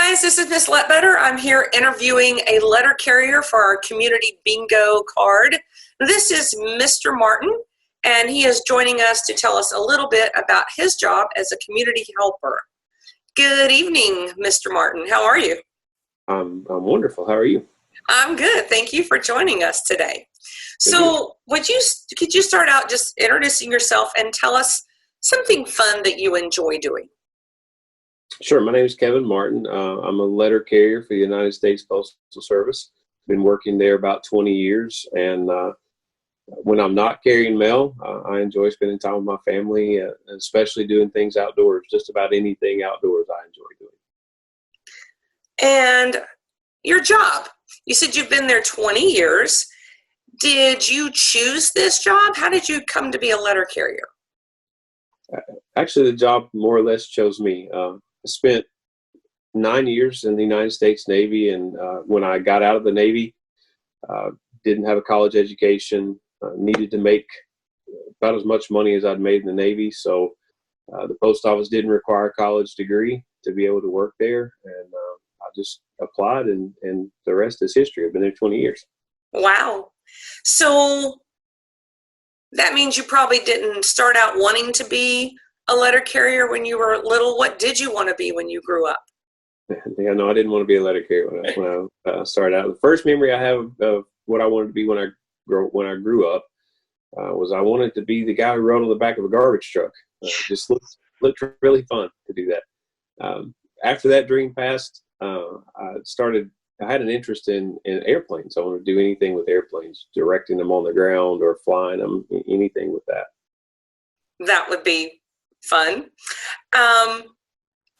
guys, this is Miss Letbetter. I'm here interviewing a letter carrier for our community bingo card. This is Mr. Martin, and he is joining us to tell us a little bit about his job as a community helper. Good evening, Mr. Martin. How are you? I'm wonderful. How are you? I'm good. Thank you for joining us today. So could you start out just introducing yourself and tell us something fun that you enjoy doing? Sure. My name is Kevin Martin. I'm a letter carrier for the United States Postal Service. Been working there about 20 years. And when I'm not carrying mail, I enjoy spending time with my family, especially doing things outdoors. Just about anything outdoors I enjoy doing. And your job, you said you've been there 20 years. Did you choose this job? How did you come to be a letter carrier? Actually, the job more or less chose me. I spent 9 years in the United States Navy, and when I got out of the Navy, didn't have a college education, needed to make about as much money as I'd made in the Navy, so the post office didn't require a college degree to be able to work there, and I just applied, and the rest is history. I've been there 20 years. Wow. So that means you probably didn't start out wanting to be a letter carrier when you were little. What did you want to be when you grew up? Yeah, no, I didn't want to be a letter carrier when I started out. The first memory I have of what I wanted to be when I grew up was I wanted to be the guy who rode on the back of a garbage truck. Just looked really fun to do that. After that dream passed, I had an interest in airplanes. I wanted to do anything with airplanes, directing them on the ground or flying them, anything with that. That would be fun.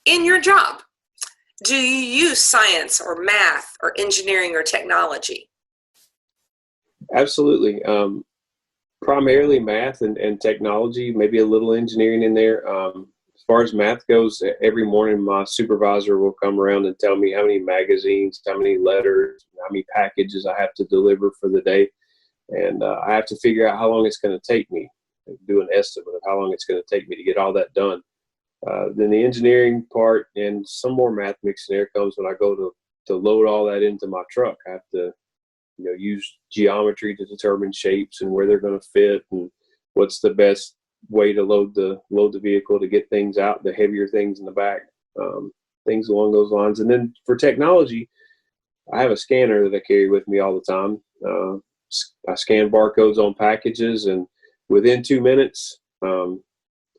In your job, do you use science or math or engineering or technology? Absolutely. Primarily math and technology, maybe a little engineering in there. As far as math goes, every morning my supervisor will come around and tell me how many magazines, how many letters, how many packages I have to deliver for the day. And I have to figure out how long it's going to take me, do an estimate of how long it's going to take me to get all that done. Then the engineering part and some more math mixed in there comes when I go to load all that into my truck. I have to use geometry to determine shapes and where they're going to fit and what's the best way to load the vehicle to get things out, the heavier things in the back, things along those lines. And then for technology, I have a scanner that I carry with me all the time. I scan barcodes on packages, and within 2 minutes,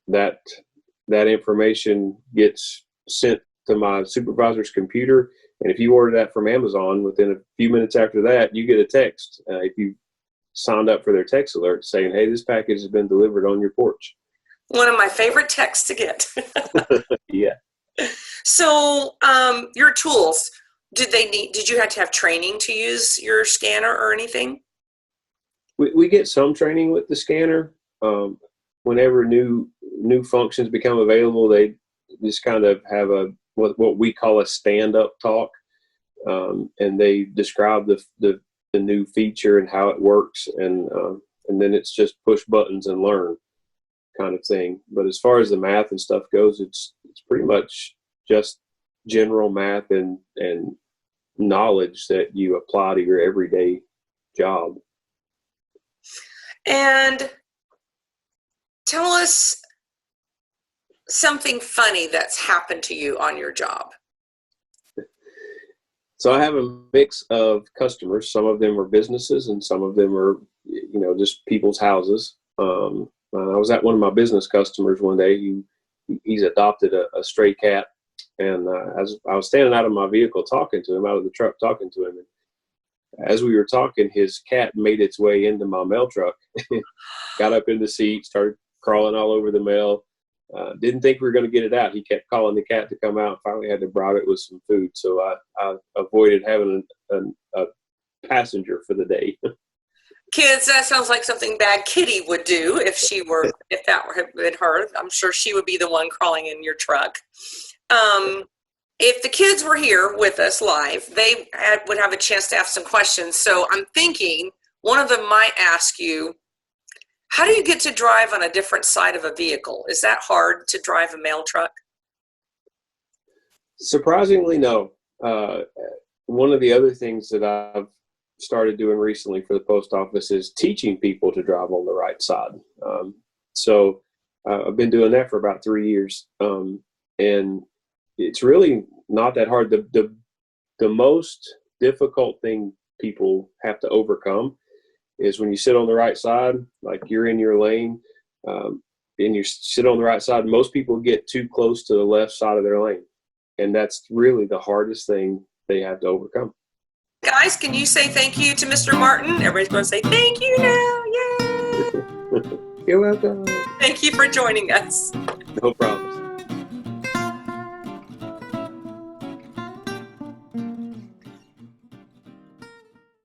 that information gets sent to my supervisor's computer. And if you order that from Amazon, within a few minutes after that, you get a text. If you signed up for their text alert saying, "Hey, this package has been delivered on your porch." One of my favorite texts to get. Yeah. So your tools, did you have to have training to use your scanner or anything? We get some training with the scanner. Whenever new functions become available, they just kind of have what we call a stand-up talk, and they describe the new feature and how it works, and then it's just push buttons and learn kind of thing. But as far as the math and stuff goes, it's pretty much just general math and knowledge that you apply to your everyday job. And tell us something funny that's happened to you on your job. So I have a mix of customers. Some of them are businesses and some of them are, just people's houses. I was at one of my business customers one day. He's adopted a stray cat. And as I was standing out of my vehicle talking to him, out of the truck talking to him, and as we were talking, his cat made its way into my mail truck, got up in the seat, started crawling all over the mail. Didn't think we were going to get it out. He kept calling the cat to come out. Finally had to bribe it with some food. So I avoided having a passenger for the day. Kids, that sounds like something bad Kitty would do if that had been her. I'm sure she would be the one crawling in your truck. If the kids were here with us live, they would have a chance to ask some questions. So I'm thinking one of them might ask you, how do you get to drive on a different side of a vehicle? Is that hard to drive a mail truck? Surprisingly, no. One of the other things that I've started doing recently for the post office is teaching people to drive on the right side. So I've been doing that for about 3 years, and it's really not that hard. The most difficult thing people have to overcome is when you sit on the right side, like you're in your lane, and you sit on the right side. Most people get too close to the left side of their lane, and that's really the hardest thing they have to overcome. Guys, can you say thank you to Mr. Martin? Everybody's going to say thank you now. Yay! You're welcome. Thank you for joining us. No problem.